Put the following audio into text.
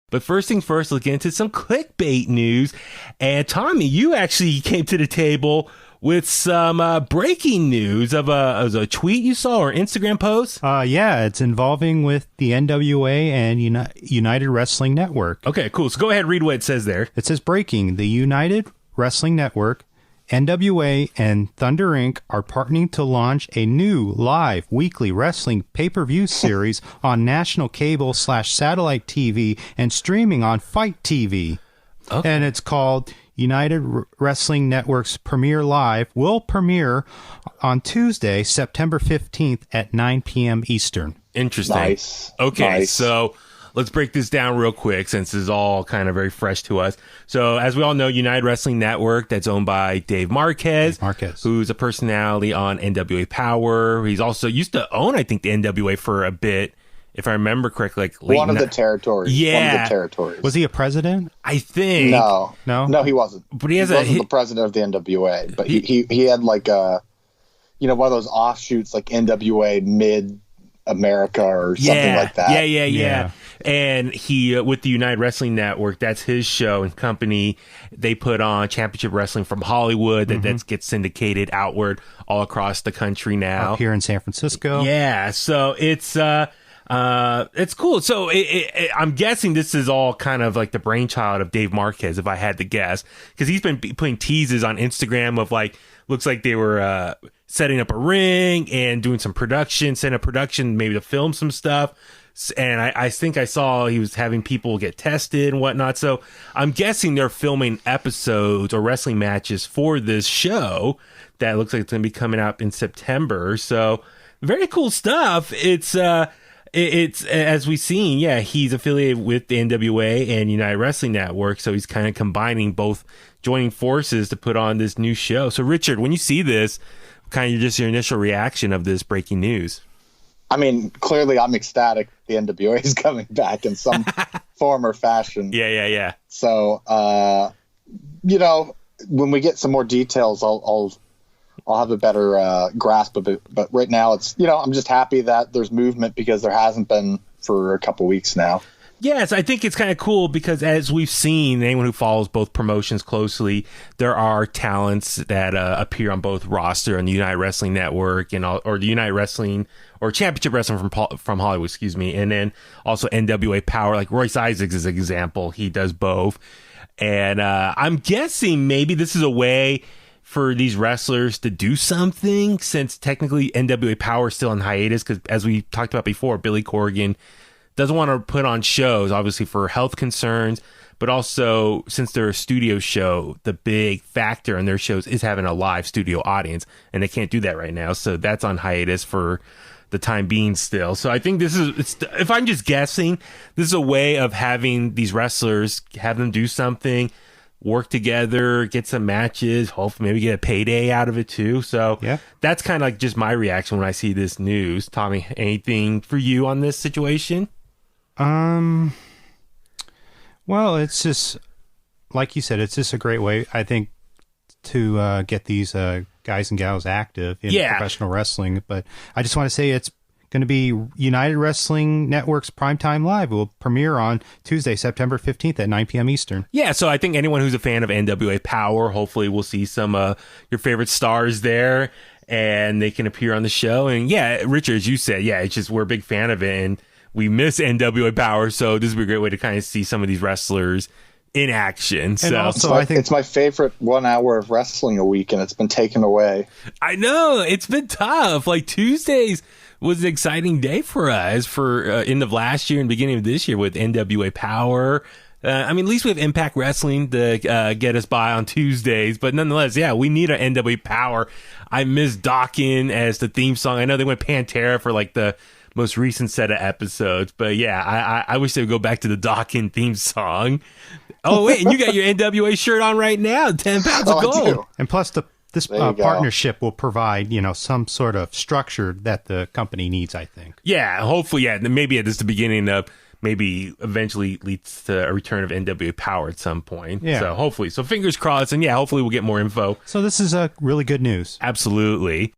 But first things first, let's get into some clickbait news. And Tommy, you actually came to the table with some breaking news of a tweet you saw or Instagram post. Yeah, it's involving with the NWA and United Wrestling Network. Okay, cool. So go ahead and read what it says there. It says breaking. The United Wrestling Network, NWA, and Thunder Inc. are partnering to launch a new live weekly wrestling pay-per-view series on national cable/satellite TV and streaming on Fight TV. Okay. And it's called United Wrestling Network's Premiere Live. Will premiere on Tuesday, September 15th at 9 p.m. Eastern. Interesting. Nice. Okay, nice. So let's break this down real quick since this is all kind of very fresh to us. So as we all know, United Wrestling Network, that's owned by Dave Marquez, who's a personality on NWA Power. He's also used to own, I think, the NWA for a bit, if I remember correctly. Like one of the territories. Yeah. One of the territories. Was he a president? I think. No, he wasn't. But he wasn't the president of the NWA. But he had like a, one of those offshoots like NWA Mid-America or something like that. Yeah. And he, with the United Wrestling Network, that's his show and company. They put on Championship Wrestling from Hollywood that gets syndicated outward all across the country now. Up here in San Francisco. Yeah. So it's cool. So I'm guessing this is all kind of like the brainchild of Dave Marquez, if I had to guess, because he's been putting teases on Instagram of like, looks like they were setting up a ring and doing some production, setting up production, maybe to film some stuff. And I think I saw he was having people get tested and whatnot. So I'm guessing they're filming episodes or wrestling matches for this show that looks like it's going to be coming out in September. So very cool stuff. It's as we've seen, he's affiliated with the NWA and United Wrestling Network. So he's kind of combining both, joining forces to put on this new show. So Richard, when you see this, kind of just your initial reaction of this breaking news? I mean, clearly I'm ecstatic the NWA is coming back in some form or fashion. Yeah. So, when we get some more details, I'll have a better grasp of it. But right now it's, I'm just happy that there's movement because there hasn't been for a couple weeks now. Yes, I think it's kind of cool because as we've seen, anyone who follows both promotions closely, there are talents that appear on both roster and the United Wrestling Network or the United Wrestling or Championship Wrestling from Hollywood, and then also NWA Power, like Royce Isaacs is an example. He does both. And I'm guessing maybe this is a way for these wrestlers to do something since technically NWA Power is still on hiatus because as we talked about before, Billy Corgan doesn't want to put on shows, obviously for health concerns, but also since they're a studio show, the big factor in their shows is having a live studio audience, and they can't do that right now. So that's on hiatus for the time being still. So I think if I'm just guessing, this is a way of having these wrestlers, have them do something, work together, get some matches, hopefully maybe get a payday out of it too. So that's kind of like just my reaction when I see this news. Tommy, anything for you on this situation? Well, it's just, like you said, it's just a great way, I think, to get these guys and gals active in professional wrestling. But I just want to say it's going to be United Wrestling Network's Primetime Live. It will premiere on Tuesday, September 15th at 9 p.m. Eastern. Yeah, so I think anyone who's a fan of NWA Power, hopefully we'll see some your favorite stars there, and they can appear on the show. And yeah, Richard, as you said, it's just we're a big fan of it, and we miss NWA Power, so this would be a great way to kind of see some of these wrestlers in action. And so also, I think it's my favorite 1 hour of wrestling a week, and it's been taken away. I know, it's been tough. Like Tuesdays was an exciting day for us for end of last year and beginning of this year with NWA Power. At least we have Impact Wrestling to get us by on Tuesdays, but nonetheless, we need an NWA Power. I miss Dawkins as the theme song. I know they went Pantera for like the most recent set of episodes, but I wish they would go back to the Dawkins theme song. Oh wait, and you got your NWA shirt on right now, 10 pounds of gold. And plus this partnership will provide, some sort of structure that the company needs, I think. Yeah, hopefully, maybe this is the beginning of maybe eventually leads to a return of NWA Power at some point. Yeah. So hopefully, fingers crossed, and hopefully we'll get more info. So this is really good news. Absolutely.